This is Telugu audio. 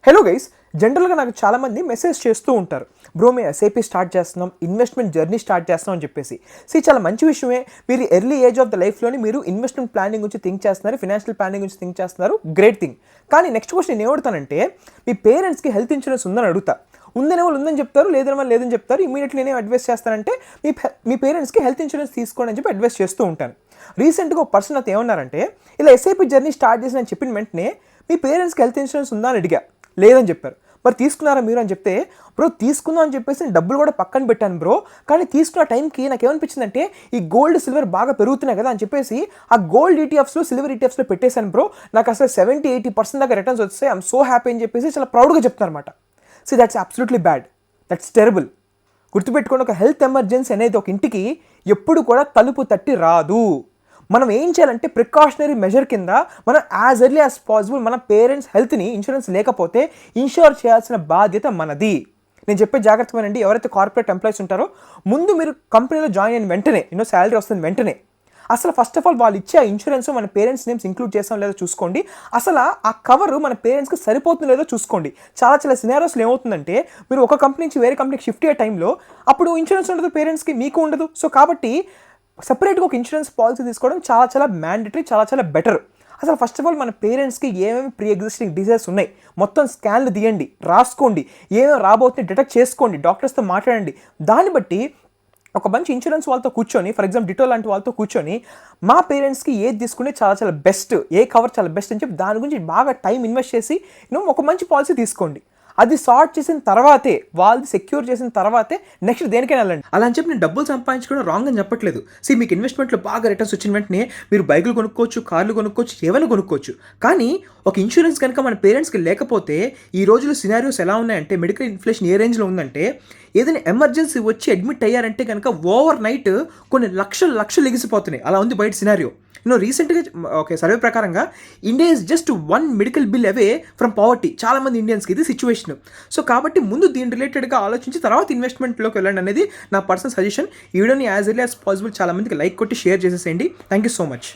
హలో గైస్, జనరల్గా నాకు చాలామంది మెసేజ్ చేస్తూ ఉంటారు, బ్రో మేము ఎస్ఐపి స్టార్ట్ చేస్తున్నాం, ఇన్వెస్ట్మెంట్ జర్నీ స్టార్ట్ చేస్తున్నాం అని చెప్పేసి. చాలా మంచి విషయమే. మీరు ఎర్లీ ఏజ్ ఆఫ్ ద లైఫ్లోని మీరు ఇన్వెస్ట్మెంట్ ప్లానింగ్ గురించి థింక్ చేస్తున్నారు, ఫినాన్షియల్ ప్లానింగ్ గురించి థింక్ చేస్తున్నారు, గ్రేట్ థింగ్. కానీ నెక్స్ట్ క్వశ్చన్ నేను ఏమడుతానంటే, మీ పేరెంట్స్కి హెల్త్ ఇన్సూరెన్స్ ఉందని అడుగుతా. ఉందనే వాళ్ళు ఉందని చెప్తారు, లేదని వాళ్ళు లేదని చెప్తారు. ఇమీడియట్లీ నేను అడ్వైస్ చేస్తానంటే మీ పేరెంట్స్కి హెల్త్ ఇన్సూరెన్స్ తీసుకోండి అని చెప్పి అడ్వైస్ చేస్తూ ఉంటాను. రీసెంట్గా ఒక పర్సన్ అయితే ఏమన్నారంటే, ఇలా ఎస్ఐపి జర్నీ స్టార్ట్ చేసి నేను చెప్పిన వెంటనే మీ పేరెంట్స్కి హెల్త్ ఇన్సూరెన్స్ ఉందా అని అడిగా. లేదని చెప్పారు. మరి తీసుకున్నారా మీరు అని చెప్తే, బ్రో తీసుకుందాం అని చెప్పేసి నేను డబ్బులు కూడా పక్కన పెట్టాను బ్రో, కానీ తీసుకున్న టైంకి నాకు ఏమనిపించిందంటే ఈ గోల్డ్ సిల్వర్ బాగా పెరుగుతున్నాయి కదా అని చెప్పేసి ఆ గోల్డ్ ఈటీఎఫ్స్లో సిల్వర్ ఈటీఎఫ్స్లో పెట్టేశాను బ్రో, నాకు అసలు 70-80% దాకా రిటర్న్స్ వస్తాయి, ఐఎమ్ సో హ్యాపీ అని చెప్పేసి చాలా ప్రౌడ్గా చెప్తారనమాట. So that's absolutely bad, that's terrible. గుర్తుపెట్టుకోండి, ఒక హెల్త్ ఎమర్జెన్సీ అనేది ఒక ఇంటికి ఎప్పుడు కూడా తలుపు తట్టి రాదు. మనం ఏం చేయాలంటే ప్రికాషనరీ మెజర్ కింద మనం యాజ్ ఎర్లీ యాజ్ పాసిబుల్ మన పేరెంట్స్ హెల్త్ని ఇన్సూరెన్స్ లేకపోతే ఇన్షూర్ చేయాల్సిన బాధ్యత మనది. నేను చెప్పే జాగ్రత్త వినండి. ఎవరైతే కార్పొరేట్ ఎంప్లాయీస్ ఉంటారో, ముందు మీరు కంపెనీలో జాయిన్ అయిన వెంటనే శాలరీ వస్తుంది వెంటనే అసలు ఫస్ట్ ఆఫ్ ఆల్ వాళ్ళు ఇచ్చే ఆ ఇన్సూరెన్స్ మన పేరెంట్స్ నేమ్స్ ఇంక్లూడ్ చేస్తాం లేదో చూసుకోండి. అసలు ఆ కవర్ మన పేరెంట్స్కి సరిపోతుందో లేదో చూసుకోండి. చాలా సినారియోస్లో ఏమవుతుందంటే, మీరు ఒక కంపెనీ నుంచి వేరే కంపెనీకి షిఫ్ట్ అయ్యే టైంలో అప్పుడు ఇన్సూరెన్స్ ఉండదు, పేరెంట్స్కి మీకు ఉండదు. సో కాబట్టి సపరేట్గా ఒక ఇన్సూరెన్స్ పాలసీ తీసుకోవడం చాలా మ్యాండేటరీ, చాలా బెటర్. అసలు ఫస్ట్ ఆఫ్ ఆల్ మన పేరెంట్స్కి ఏమేమి ప్రీ ఎగ్జిస్టింగ్ డిసీజెస్ ఉన్నాయి మొత్తం స్కాన్లు తీయండి, రాసుకోండి, ఏమేమి రాబోతుంది డిటెక్ట్ చేసుకోండి, డాక్టర్స్తో మాట్లాడండి. దాన్ని బట్టి ఒక మంచి ఇన్సూరెన్స్ వాళ్ళతో కూర్చొని, ఫర్ ఎగ్జాంపుల్ డిటో లాంటి వాళ్ళతో కూర్చొని మా పేరెంట్స్కి ఏది తీసుకుని చాలా బెస్ట్, ఏ కవర్ చాలా బెస్ట్ అని చెప్పి దాని గురించి బాగా టైం ఇన్వెస్ట్ చేసి ఒక మంచి పాలసీ తీసుకోండి. అది సార్ట్ చేసిన తర్వాతే, వాళ్ళది సెక్యూర్ చేసిన తర్వాతే నెక్స్ట్ దేనికైనా వెళ్ళండి. అలా అని చెప్పి నేను డబ్బులు సంపాదించుకోవడం రాంగ్ అని చెప్పట్లేదు. మీకు ఇన్వెస్ట్మెంట్లో బాగా రిటర్న్స్ వచ్చిన వెంటనే మీరు బైకులు కొనుక్కోవచ్చు, కార్లు కొనుక్కోవచ్చు, ఏమైనా కొనుక్కోవచ్చు. కానీ ఒక ఇన్సూరెన్స్ కనుక మన పేరెంట్స్కి లేకపోతే ఈ రోజుల్లో సినారియోస్ ఎలా ఉన్నాయంటే, మెడికల్ ఇన్ఫ్లేషన్ ఏ రేంజ్లో ఉందంటే, ఏదైనా ఎమర్జెన్సీ వచ్చి అడ్మిట్ అయ్యారంటే కనుక ఓవర్ నైట్ కొన్ని లక్షలు ఎగిసిపోతున్నాయి. అలా ఉంది బయట సినారియో. రీసెంట్గా ఒక సర్వే ప్రకారంగా India is just 1 medical bill away from poverty. చాలామంది ఇండియన్స్కి ఇది సిచ్యువేషన్. సో కాబట్టి ముందు దీని రిలేటెడ్గా ఆలోచించి తర్వాత ఇన్వెస్ట్మెంట్లోకి వెళ్ళండి అనేది నా పర్సనల్ సజెషన్. ఈ వీడియోని యాజ్ ఎర్లీ యాజ్ పాసిబుల్ చాలామందికి లైక్ కొట్టి షేర్ చేసేసేయండి. Thank you so much.